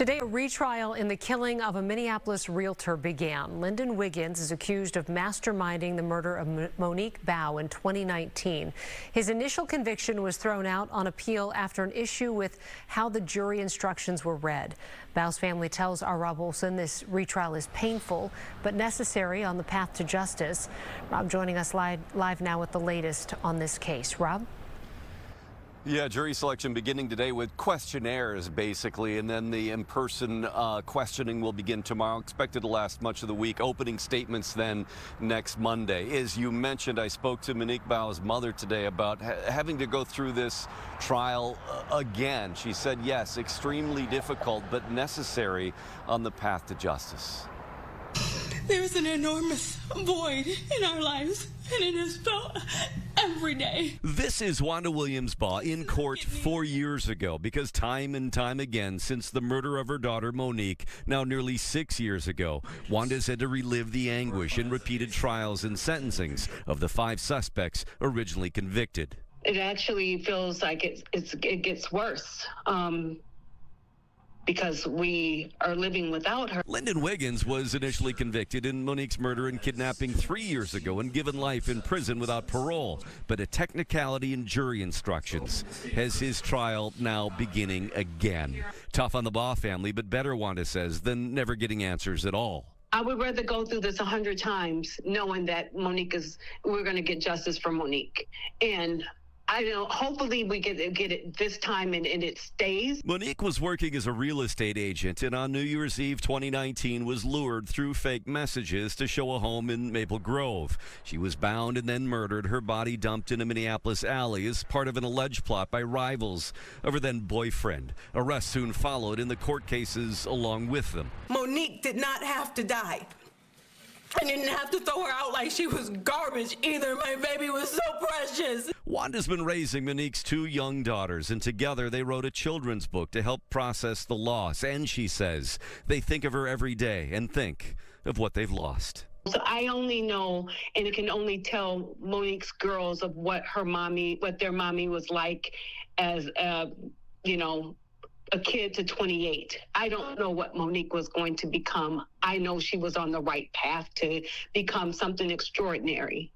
Today, a retrial in the killing of a Minneapolis realtor began. Lyndon Wiggins is accused of masterminding the murder of Monique Baugh in 2019. His initial conviction was thrown out on appeal after an issue with how the jury instructions were read. Baugh's family tells our Rob Olson this retrial is painful but necessary on the path to justice. Rob joining us live now with the latest on this case. Rob? Yeah, jury selection beginning today with questionnaires, basically, and then the in-person questioning will begin tomorrow, expected to last much of the week. Opening statements then next Monday. As you mentioned, I spoke to Monique Baugh's mother today about having to go through this trial again. She said, yes, extremely difficult, but necessary on the path to justice. There's an enormous void in our lives, and it is felt every day. This is Wanda Williams-Baugh in court 4 years ago because time and time again since the murder of her daughter Monique, now nearly 6 years ago, Wanda's had to relive the anguish in repeated trials and sentencings of the 5 suspects originally convicted. It actually feels like it gets worse. Because we are living without her. Lyndon Wiggins was initially convicted in Monique's murder and kidnapping 3 years ago and given life in prison without parole. But a technicality in jury instructions has his trial now beginning again. Tough on the Baugh family, but better, Wanda says, than never getting answers at all. I would rather go through this 100 times knowing that we're going to get justice for Monique. And I know, hopefully we get it this time and it stays. Monique was working as a real estate agent and on New Year's Eve 2019 was lured through fake messages to show a home in Maple Grove. She was bound and then murdered, her body dumped in a Minneapolis alley as part of an alleged plot by rivals of her then boyfriend. Arrests soon followed in the court cases along with them. Monique did not have to die. I didn't have to throw her out like she was garbage either. My baby was so precious. Wanda's been raising Monique's 2 young daughters, and together they wrote a children's book to help process the loss. And she says they think of her every day and think of what they've lost. So I only know, and it can only tell Monique's girls of what their mommy was like as, a kid to 28. I don't know what Monique was going to become. I know she was on the right path to become something extraordinary.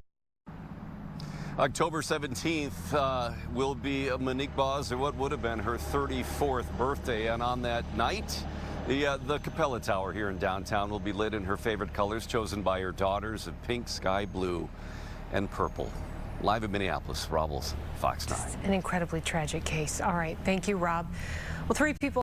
October 17th will be Monique Baugh's, or what would have been her 34th birthday, and on that night, the Capella Tower here in downtown will be lit in her favorite colors, chosen by her daughters of pink, sky blue, and purple. Live in Minneapolis, Rob Olson, Fox 9. An incredibly tragic case. All right, thank you, Rob. Well, 3 people